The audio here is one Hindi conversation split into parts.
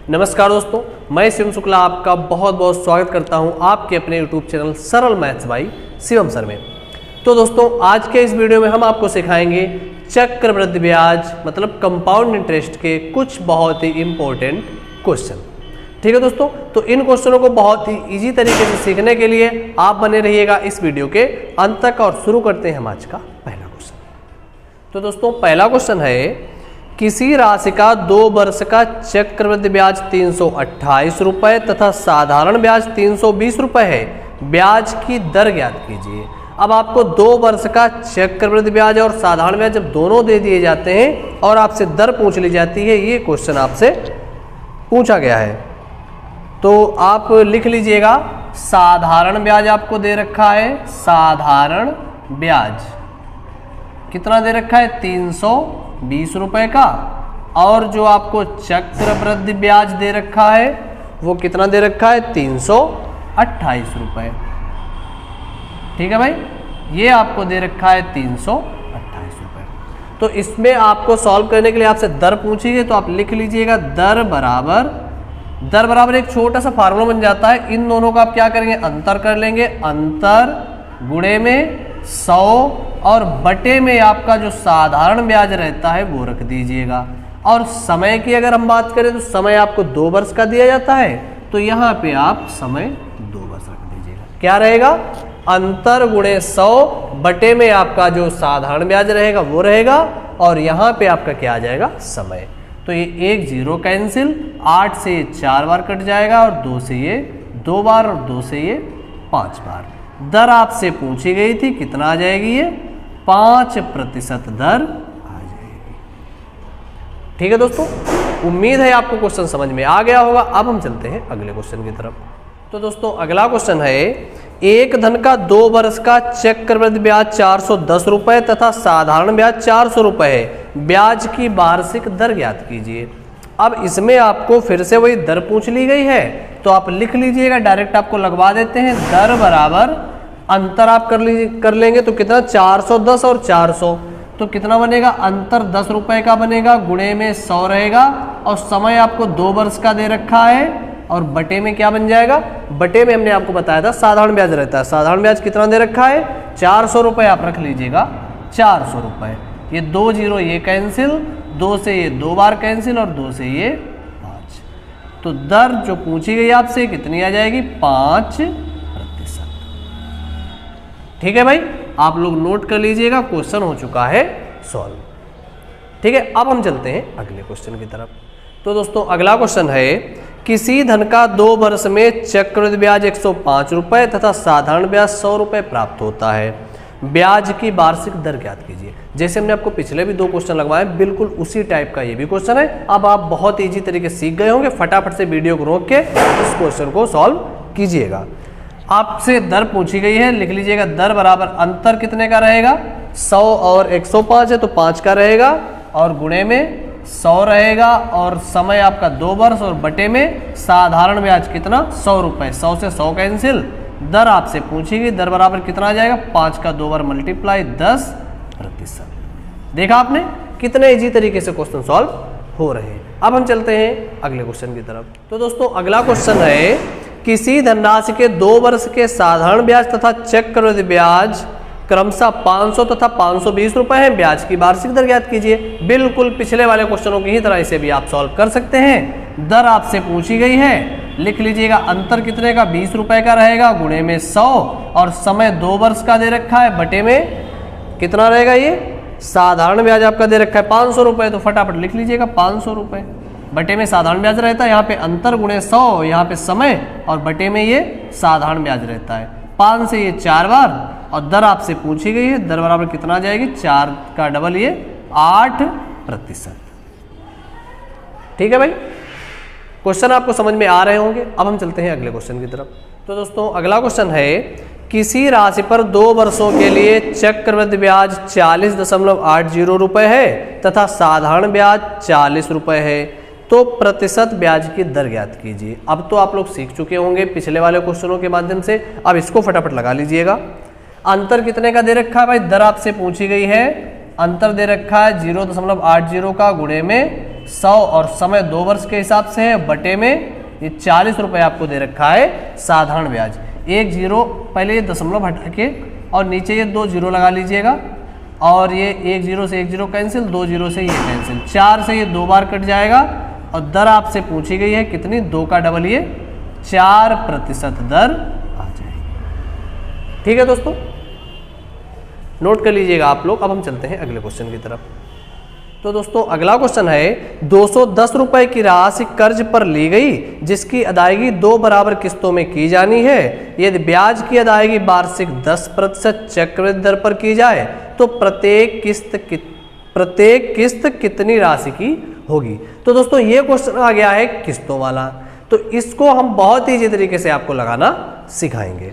नमस्कार दोस्तों, मैं शिवम शुक्ला आपका बहुत बहुत स्वागत करता हूं आपके अपने यूट्यूब चैनल सरल मैथ्स बाई शिवम सर में। तो दोस्तों आज के इस वीडियो में हम आपको सिखाएंगे चक्रवृद्धि ब्याज मतलब कंपाउंड इंटरेस्ट के कुछ बहुत ही इंपॉर्टेंट क्वेश्चन। ठीक है दोस्तों, तो इन क्वेश्चनों को बहुत ही इजी तरीके से सीखने के लिए आप बने रहिएगा इस वीडियो के अंत तक। और शुरू करते हैं हम आज का पहला क्वेश्चन। तो दोस्तों पहला क्वेश्चन है, किसी राशि का 2 वर्ष का चक्रवृद्धि ब्याज 328 रुपये तथा साधारण ब्याज 320 रुपये है, ब्याज की दर ज्ञात कीजिए। अब आपको 2 वर्ष का चक्रवृद्धि ब्याज और साधारण ब्याज जब दोनों दे दिए जाते हैं और आपसे दर पूछ ली जाती है, ये क्वेश्चन आपसे पूछा गया है, तो आप लिख लीजिएगा साधारण ब्याज आपको दे रखा है, साधारण ब्याज कितना दे रखा है 320 रुपये का, और जो आपको चक्रवृद्धि ब्याज दे रखा है वो कितना दे रखा है 328 रुपये। ठीक है भाई, ये आपको दे रखा है 328 रुपये। तो इसमें आपको सॉल्व करने के लिए आपसे दर पूछी है, तो आप लिख लीजिएगा दर बराबर एक छोटा सा फार्मूला बन जाता है। इन दोनों का आप क्या करेंगे, अंतर कर लेंगे, अंतर गुणे में 100 और बटे में आपका जो साधारण ब्याज रहता है वो रख दीजिएगा। और समय की अगर हम बात करें तो समय आपको 2 वर्ष का दिया जाता है, तो यहाँ पे आप समय 2 वर्ष रख दीजिएगा। क्या रहेगा, अंतर गुणे 100 बटे में आपका जो साधारण ब्याज रहेगा वो रहेगा, और यहाँ पे आपका क्या आ जाएगा समय। तो ये 1 0 कैंसिल, 8 से ये 4 बार कट जाएगा, और 2 से ये 2 बार, और 2 से ये 5 बार। दर आपसे पूछी गई थी, कितना आ जाएगी, ये 5% दर आ जाएगी। ठीक है दोस्तों, उम्मीद है आपको क्वेश्चन समझ में आ गया होगा। अब हम चलते हैं अगले क्वेश्चन की तरफ। तो दोस्तों अगला क्वेश्चन है, एक धन का 2 वर्ष का चक्रवृद्धि ब्याज 410 रुपये तथा साधारण ब्याज 400 रुपये है, ब्याज की वार्षिक दर ज्ञात कीजिए। अब इसमें आपको फिर से वही दर पूछ ली गई है, तो आप लिख लीजिएगा, डायरेक्ट आपको लगवा देते हैं, दर बराबर अंतर आप कर लेंगे तो कितना 410 और 400, तो कितना बनेगा, अंतर 10 रुपये का बनेगा, गुणे में 100 रहेगा, और समय आपको 2 वर्ष का दे रखा है, और बटे में क्या बन जाएगा, बटे में हमने आपको बताया था साधारण ब्याज रहता है। साधारण ब्याज कितना दे रखा है 400 रुपये, आप रख लीजिएगा 400 रुपये। ये 2 0 ये कैंसिल, 2 से ये 2 बार कैंसिल, और 2 से ये 5। तो दर जो पूछी गई आपसे कितनी आ जाएगी 5%। ठीक है भाई, आप लोग नोट कर लीजिएगा, क्वेश्चन हो चुका है सॉल्व। ठीक है, अब हम चलते हैं अगले क्वेश्चन की तरफ। तो दोस्तों अगला क्वेश्चन है, किसी धन का 2 वर्ष में चक्रवृद्धि ब्याज 105 रुपये तथा साधारण ब्याज 100 रुपये प्राप्त होता है, ब्याज की वार्षिक दर ज्ञात कीजिए। जैसे हमने आपको पिछले भी 2 क्वेश्चन लगवाए, बिल्कुल उसी टाइप का ये भी क्वेश्चन है। अब आप बहुत इजी तरीके से सीख गए होंगे, फटाफट से वीडियो को रोक के इस क्वेश्चन को सॉल्व कीजिएगा। आपसे दर पूछी गई है, लिख लीजिएगा दर बराबर अंतर कितने का रहेगा, 100 और 105 है तो 5 का रहेगा, और गुणे में 100 रहेगा, और समय आपका 2 वर्ष, और बटे में साधारण ब्याज कितना 100 रुपये, 100 से 100 कैंसिल, दर आपसे पूछी गई, दर बराबर कितना आ जाएगा 5 का 2 बार मल्टीप्लाई 10%। देखा आपने कितने इजी तरीके से क्वेश्चन सॉल्व हो रहे हैं। अब हम चलते हैं अगले क्वेश्चन की तरफ। तो दोस्तों अगला क्वेश्चन है, किसी धनराशि के 2 वर्ष के साधारण ब्याज तथा चक्रवृद्धि ब्याज क्रमशः 500 तथा 520 रुपये है, ब्याज की वार्षिक दर ज्ञात कीजिए। बिल्कुल पिछले वाले क्वेश्चनों की ही तरह इसे भी आप सॉल्व कर सकते हैं। दर आपसे पूछी गई है, लिख लीजिएगा अंतर कितने का 20 रुपये का रहेगा, गुणे में 100, और समय 2 वर्ष का दे रखा है, बटे में कितना रहेगा, ये साधारण ब्याज आपका दे रखा है 500 रुपये, तो फटाफट लिख लीजिएगा 500 रुपये, बटे में साधारण ब्याज रहता है, यहाँ पे अंतर गुणे 100, यहाँ पे समय, और बटे में ये साधारण ब्याज रहता है। 5 से ये 4 बार, और दर आपसे पूछी गई है, दर बराबर कितना आ जाएगी 4 का डबल ये 8%। ठीक है भाई, क्वेश्चन आपको समझ में आ रहे होंगे। अब हम चलते हैं अगले क्वेश्चन की तरफ। तो दोस्तों अगला क्वेश्चन है, किसी राशि पर 2 वर्षों के लिए चक्रवृद्धि ब्याज 40.80 रुपये है तथा साधारण ब्याज 40 रुपये है, तो प्रतिशत ब्याज की दर ज्ञात कीजिए। अब तो आप लोग सीख चुके होंगे पिछले वाले क्वेश्चनों के माध्यम से, अब इसको फटाफट लगा लीजिएगा। अंतर कितने का दे रखा है भाई, दर आपसे पूछी गई है, अंतर दे रखा है 0.80 का, गुणे में 100 और समय 2 वर्ष के हिसाब से है, बटे में ये 40 रुपये आपको दे रखा है साधारण ब्याज। एक जीरो, पहले ये दशमलव हटा के और नीचे ये 2 जीरो लगा लीजिएगा, और ये 1 जीरो से 1 जीरो कैंसिल, 2 जीरो से ये कैंसिल, 4 से ये 2 बार कट जाएगा, और दर आपसे पूछी गई है कितनी, 2 का डबल ये 4% दर आ जाएगी। ठीक है दोस्तों, नोट कर लीजिएगा आप लोग। अब हम चलते हैं अगले क्वेश्चन की तरफ। तो दोस्तों अगला क्वेश्चन है 210 रुपए की राशि कर्ज पर ली गई जिसकी अदायगी 2 बराबर किस्तों में की जानी है। यदि ब्याज की अदायगी वार्षिक 10% चक्रवृद्धि दर पर की जाए तो प्रत्येक किस्त कितनी राशि की होगी। तो दोस्तों ये क्वेश्चन आ गया है किस्तों वाला, तो इसको हम बहुत ही इजी तरीके से आपको लगाना सिखाएंगे।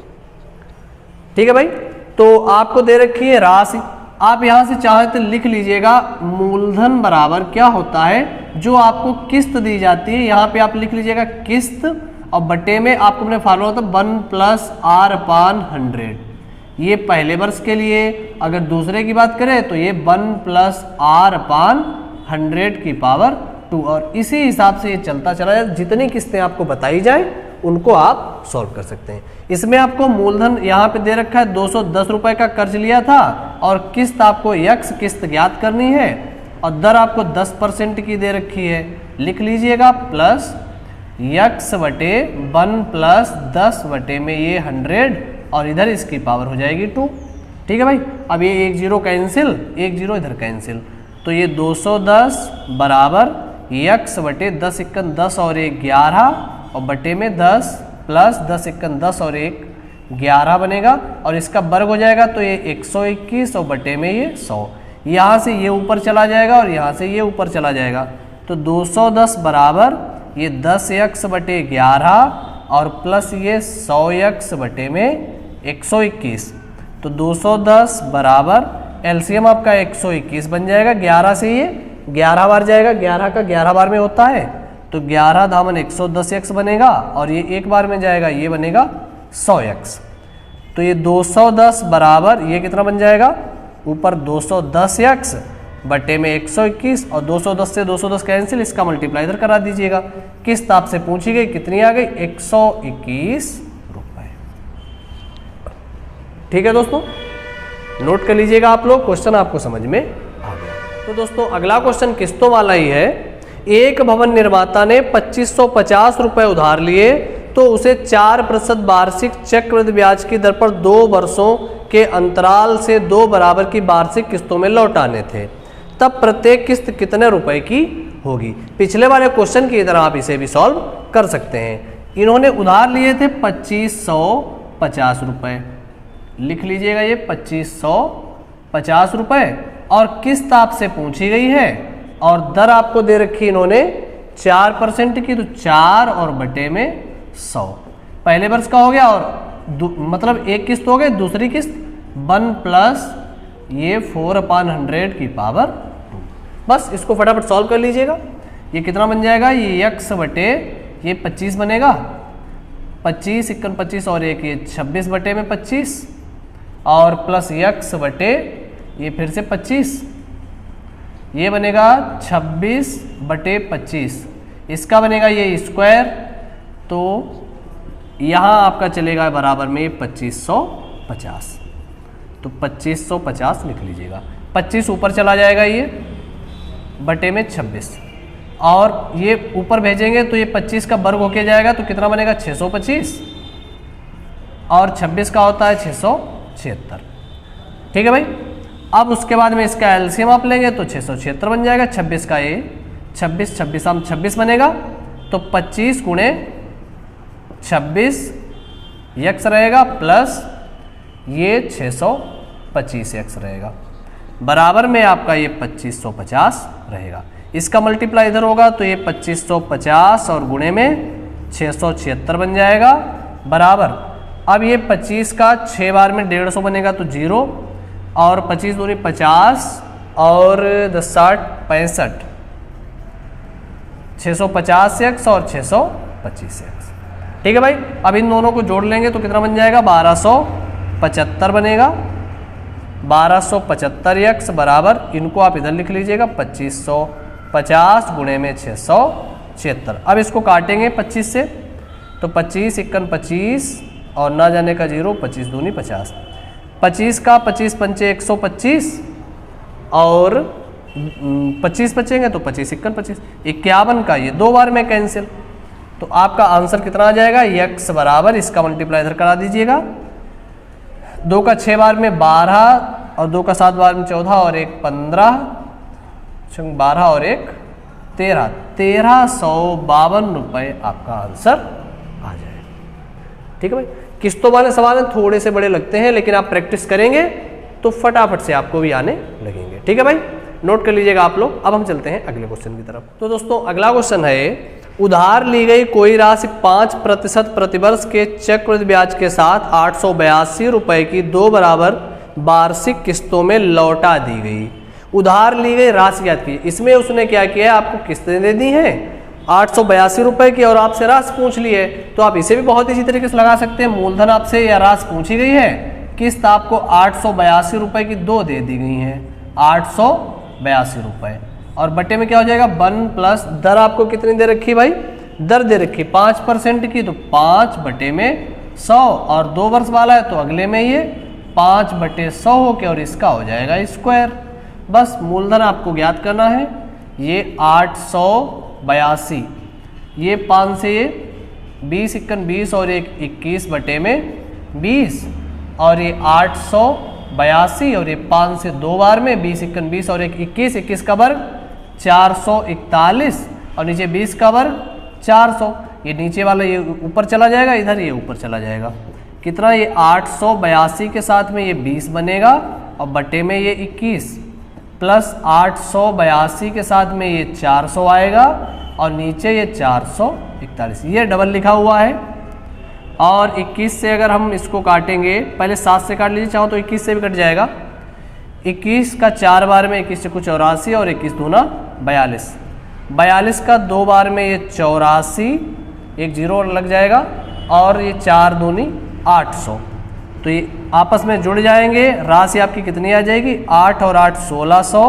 ठीक है भाई, तो आपको दे रखी है राशि, आप यहां से चाहे तो लिख लीजिएगा मूलधन बराबर क्या होता है जो आपको किस्त दी जाती है, यहां पे आप लिख लीजिएगा किस्त, और बटे में आपको अपने फार्मूला होता है 1+r/100। ये पहले वर्ष के लिए, अगर दूसरे की बात करें तो ये 1+r/100 की पावर 2, और इसी हिसाब से ये चलता चला जाए। जितनी किस्तें आपको बताई जाए उनको आप सॉल्व कर सकते हैं। इसमें आपको मूलधन यहाँ पे दे रखा है 210 रुपए का कर्ज लिया था, और किस्त आपको यक्स किस्त ज्ञात करनी है, और दर आपको 10% की दे रखी है। लिख लीजिएगा प्लस यक्स बटे 1+10 बटे में ये 100, और इधर इसकी पावर हो जाएगी 2। ठीक है भाई, अब ये 1 जीरो कैंसिल, 1 जीरो इधर कैंसिल, तो ये 210 बराबर यक्स बटे 10 × 10 और 1 11, और बटे में 10 प्लस 10 × 10 और 1 11 बनेगा, और इसका वर्ग हो जाएगा तो ये 121, और बटे में ये 100। यहाँ से ये ऊपर चला जाएगा और यहाँ से ये ऊपर चला जाएगा, तो 210 बराबर ये 10x बटे 11 और प्लस ये 100x बटे में 121, तो 210 बराबर एलसीएम आपका 121 बन जाएगा। 11 से ये 11 बार जाएगा, 11 का 11 बार में होता है, तो 11 दामन 110x बनेगा, और ये एक बार में जाएगा, ये बनेगा 100x। तो ये 210 बराबर ये कितना बन जाएगा, ऊपर 210x बटे में 121, और 210 से 210 कैंसिल, इसका मल्टीप्लाई इधर करा दीजिएगा। किस्त आपसे पूछी गई कितनी आ गई, 121 रुपए। ठीक है दोस्तों, नोट कर लीजिएगा आप लोग, क्वेश्चन आपको समझ में आ गया। तो दोस्तों अगला क्वेश्चन किस्तों वाला ही है। एक भवन निर्माता ने 2550 रुपए उधार लिए तो उसे 4% वार्षिक चक्रवृद्धि ब्याज की दर पर 2 वर्षों के अंतराल से 2 बराबर की वार्षिक किस्तों में लौटाने थे, तब प्रत्येक किस्त कितने रुपए की होगी। पिछले वाले क्वेश्चन की तरह आप इसे भी सॉल्व कर सकते हैं। इन्होंने उधार लिए थे 2550 रुपए, लिख लीजिएगा ये 2550 रुपए, और किस्त आपसे पूछी गई है, और दर आपको दे रखी इन्होंने 4% की, तो 4 और बटे में 100 पहले वर्ष का हो गया, और मतलब एक किस्त हो गई, दूसरी किस्त 1 प्लस ये 4/100 की पावर 2। बस इसको फटाफट सॉल्व कर लीजिएगा। ये कितना बन जाएगा, ये यक्स बटे ये 25 बनेगा, 25 × 25 और एक ये 26 बटे में 25, और प्लस यक्स बटे ये फिर से 25, ये बनेगा 26 बटे 25, इसका बनेगा ये स्क्वायर, तो यहाँ आपका चलेगा बराबर में 2550, तो 2550 लिख लीजिएगा। 25 ऊपर चला जाएगा ये बटे में 26, और ये ऊपर भेजेंगे तो ये 25 का वर्ग होके जाएगा, तो कितना बनेगा 625, और 26 का होता है 676। ठीक है भाई, अब उसके बाद में इसका एलसीएम आप लेंगे तो 676 बन जाएगा। 26 का ये 26 बनेगा, तो 25 गुणे 26 यक्स रहेगा, प्लस ये 625 यक्स रहेगा, बराबर में आपका ये 2550 रहेगा। इसका मल्टीप्लाई इधर होगा तो ये 2550 और गुणे में 676 बन जाएगा, बराबर अब ये 25 का 6 बार में 150 बनेगा, तो 0, और 25 दूनी 50 और 10 60 65, 650 एक्स और 625 एक्स। ठीक है भाई, अब इन दोनों को जोड़ लेंगे तो कितना बन जाएगा, 1275 बनेगा। 1275 एक्स बराबर, इनको आप इधर लिख लीजिएगा 2550 50 गुणे में 676। अब इसको काटेंगे 25 से, तो 25 × 25 और ना जाने का 0, 25 दूनी 50, 25 का 25 पंचे 125 और 25 बचेंगे तो 25 × 25, 51 का ये 2 बार में कैंसिल, तो आपका आंसर कितना आ जाएगा, x बराबर, इसका मल्टीप्लाई इधर करा दीजिएगा, 2 का 6 बार में 12 और 2 का 7 बार में 14 और 1 15, 12 और 1 13, 1352 रुपये आपका आंसर आ जाएगा। ठीक है भाई, किस्तों वाले सवाल थोड़े से बड़े लगते हैं, लेकिन आप प्रैक्टिस करेंगे तो फटाफट से आपको भी आने लगेंगे। ठीक है भाई, नोट कर लीजिएगा आप लोग। अब हम चलते हैं अगले क्वेश्चन की तरफ। तो दोस्तों अगला क्वेश्चन है, उधार ली गई कोई राशि 5% प्रतिवर्ष के चक्रवृद्धि ब्याज के साथ 882 रुपये की 2 बराबर वार्षिक किस्तों में लौटा दी गई। उधार ली गई राशि ज्ञात की, इसमें उसने क्या किया है, आपको किस्तें दे दी हैं 882 रुपये की और आपसे राशि पूछ ली है, तो आप इसे भी बहुत इसी तरीके से लगा सकते हैं। मूलधन आपसे या राशि पूछी गई है, किस्त आपको 882 रुपये की 2 दे दी गई हैं, 882 रुपये, और बटे में क्या हो जाएगा 1 प्लस दर आपको कितनी दे रखी भाई, दर दे रखी 5% की, तो 5/100 और 2 वर्ष वाला है तो अगले में ये 5/100 होके और इसका हो जाएगा स्क्वायर। बस मूलधन आपको ज्ञात करना है, ये 882, ये 5 से ये 20 × 20 और एक 21/20 और ये 882 और ये 5 से 2 बार में 20 × 20 और एक 21 का वर्ग 441 और नीचे 20 का वर्ग 400, ये नीचे वाला ये ऊपर चला जाएगा, इधर ये ऊपर चला जाएगा, कितना ये 882 के साथ में ये 20 बनेगा और बटे में ये 21 प्लस 882 के साथ में ये 400 आएगा और नीचे ये 441, ये डबल लिखा हुआ है। और 21 से अगर हम इसको काटेंगे, पहले 7 से काट लीजिए चाहो तो 21 से भी कट जाएगा, 21 का 4 बार में 21 से कुछ 84 और 21 दूना 42, 42 का 2 बार में ये 84, एक 0 लग जाएगा और ये 4 दूनी 800, तो ये आपस में जुड़ जाएंगे, राशि आपकी कितनी आ जाएगी 8 और 8 1600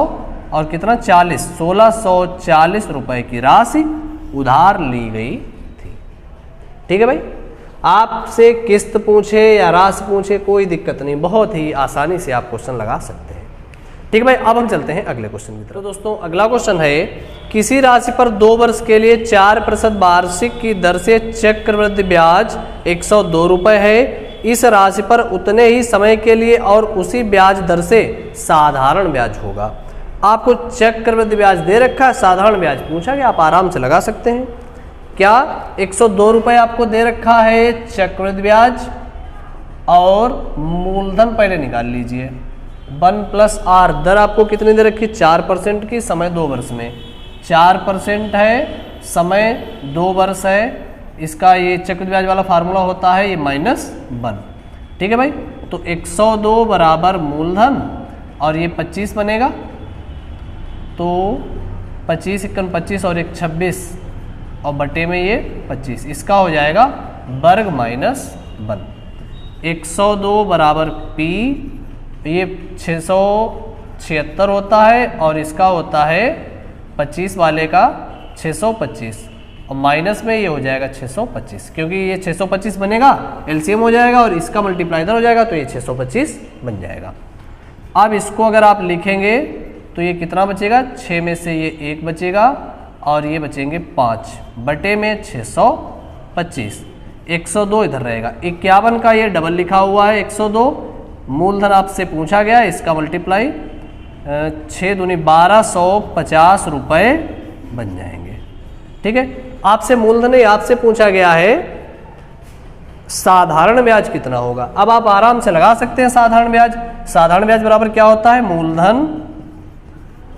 और कितना 40, 1640 रुपए की राशि उधार ली गई थी। ठीक है भाई, आपसे किस्त पूछे या राशि पूछे कोई दिक्कत नहीं, बहुत ही आसानी से आप क्वेश्चन लगा सकते हैं। ठीक है भाई, अब हम चलते हैं अगले क्वेश्चन की तरफ। तो दोस्तों अगला क्वेश्चन है, किसी राशि पर 2 वर्ष के लिए 4% वार्षिक की दर से चक्रवृद्धि ब्याज 102 रुपये है, इस राशि पर उतने ही समय के लिए और उसी ब्याज दर से साधारण ब्याज होगा। आपको चक्रवृद्धि ब्याज दे रखा है, साधारण ब्याज पूछा गया, आप आराम से लगा सकते हैं। क्या 102 रुपये आपको दे रखा है चक्रवृद्धि ब्याज, और मूलधन पहले निकाल लीजिए 1 प्लस आर, दर आपको कितनी दे रखी 4% की, समय 2 वर्ष में 4% है, समय 2 वर्ष है, इसका ये चक्रवृद्धि ब्याज वाला फार्मूला होता है ये -1। ठीक है भाई, तो 102 बराबर मूलधन और ये 25 बनेगा, तो 25 × 25 और एक 26 और बटे में ये 25, इसका हो जाएगा वर्ग -1। 102 बराबर P, ये 676 होता है और इसका होता है 25 वाले का 625 और माइनस में ये हो जाएगा 625, क्योंकि ये 625 बनेगा, एलसीएम हो जाएगा और इसका मल्टीप्लाई इधर हो जाएगा तो ये 625 बन जाएगा। अब इसको अगर आप लिखेंगे तो ये कितना बचेगा, 6 में से ये 1 बचेगा और ये बचेंगे 5 बटे में 625, 102 इधर रहेगा, 51 का ये डबल लिखा हुआ है 102, मूलधन आपसे पूछा गया, इसका मल्टीप्लाई 6 दूनी 1250 रुपये बन जाएंगे। ठीक है, आपसे मूलधन नहीं, आपसे पूछा गया है साधारण ब्याज कितना होगा। अब आप आराम से लगा सकते हैं साधारण ब्याज। साधारण ब्याज बराबर क्या होता है, मूलधन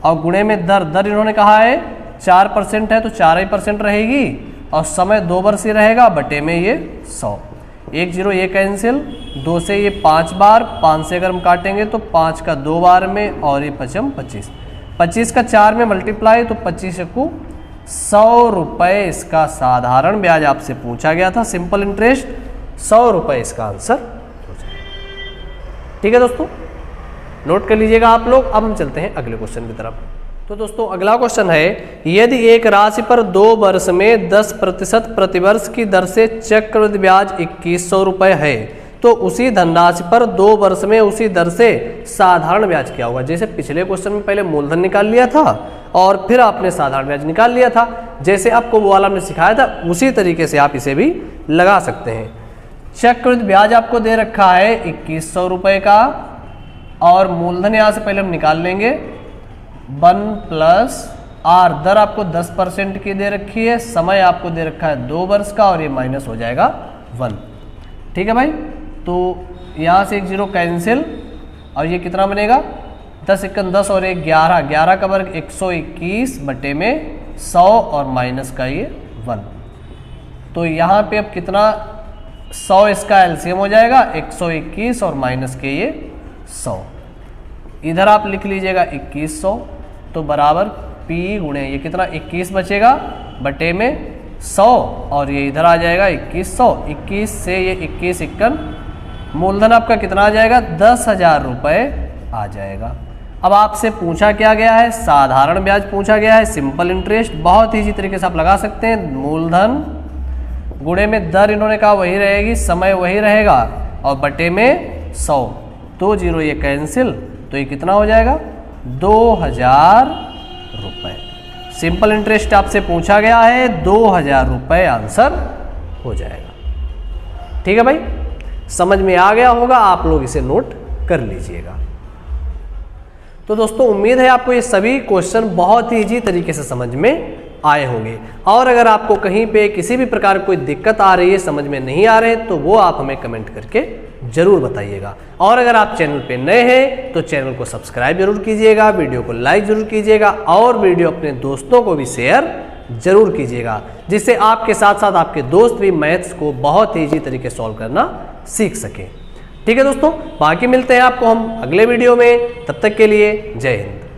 और गुणे में दर, दर इन्होंने कहा है 4% है तो 4% रहेगी और समय 2 वर्ष ही रहेगा, बटे में ये 100, 1 0 ये कैंसिल, 2 से ये 5 बार, 5 से अगर हम काटेंगे तो 5 का 2 बार में और ये 25, 25 का 4 में मल्टीप्लाई तो 25 को 100 रुपये इसका साधारण ब्याज आपसे पूछा गया था, सिंपल इंटरेस्ट, 100 रुपये इसका आंसर हो जाएगा। ठीक है दोस्तों, नोट कर लीजिएगा आप लोग। अब हम चलते हैं अगले क्वेश्चन की तरफ। तो दोस्तों अगला क्वेश्चन है, यदि एक राशि पर 2 वर्ष में 10% प्रतिवर्ष की दर से चक्रवृद्धि ब्याज 2100 रुपये है, तो उसी धनराशि पर 2 वर्ष में उसी दर से साधारण ब्याज क्या होगा। जैसे पिछले क्वेश्चन में पहले मूलधन निकाल लिया था और फिर आपने साधारण ब्याज निकाल लिया था, जैसे आपको वो वाला हमने सिखाया था उसी तरीके से आप इसे भी लगा सकते हैं। चक्रवृद्धि ब्याज आपको दे रखा है 2100 रुपये का, और मूलधन यहाँ से पहले हम निकाल लेंगे 1 प्लस आर, दर आपको 10% की दे रखी है, समय आपको दे रखा है 2 वर्ष का, और ये माइनस हो जाएगा 1। ठीक है भाई, तो यहाँ से 1 0 कैंसिल, और ये कितना बनेगा 10 1 10 और 1 11, 11 का वर्ग 121 बटे में 100 और माइनस का ये 1। तो यहाँ पे अब कितना 100 इसका एलसीएम हो जाएगा 121 और माइनस के ये 100, इधर आप लिख लीजिएगा 2100, तो बराबर P गुणे ये कितना 21 बचेगा बटे में 100, और ये इधर आ जाएगा 2100, 21 से ये 21 51, मूलधन आपका कितना आ जाएगा 10,000 रुपये आ जाएगा। अब आपसे पूछा क्या गया है, साधारण ब्याज पूछा गया है, सिंपल इंटरेस्ट, बहुत ईजी तरीके से आप लगा सकते हैं। मूलधन गुणे में दर इन्होंने कहा वही रहेगी, समय वही रहेगा, और बटे में 100, 2 0 ये कैंसिल, तो ये कितना हो जाएगा 2000 रुपये। सिंपल इंटरेस्ट आपसे पूछा गया है, 2000 रुपये आंसर हो जाएगा। ठीक है भाई, समझ में आ गया होगा, आप लोग इसे नोट कर लीजिएगा। तो दोस्तों उम्मीद है आपको ये सभी क्वेश्चन बहुत ही ईजी तरीके से समझ में आए होंगे, और अगर आपको कहीं पे किसी भी प्रकार कोई दिक्कत आ रही है, समझ में नहीं आ रहे, तो वो आप हमें कमेंट करके जरूर बताइएगा। और अगर आप चैनल पे नए हैं तो चैनल को सब्सक्राइब जरूर कीजिएगा, वीडियो को लाइक जरूर कीजिएगा, और वीडियो अपने दोस्तों को भी शेयर जरूर कीजिएगा, जिससे आपके साथ साथ आपके दोस्त भी मैथ्स को बहुत ही ईजी तरीके से सॉल्व करना सीख सकें। ठीक है दोस्तों, बाकी मिलते हैं आपको हम अगले वीडियो में, तब तक के लिए जय हिंद।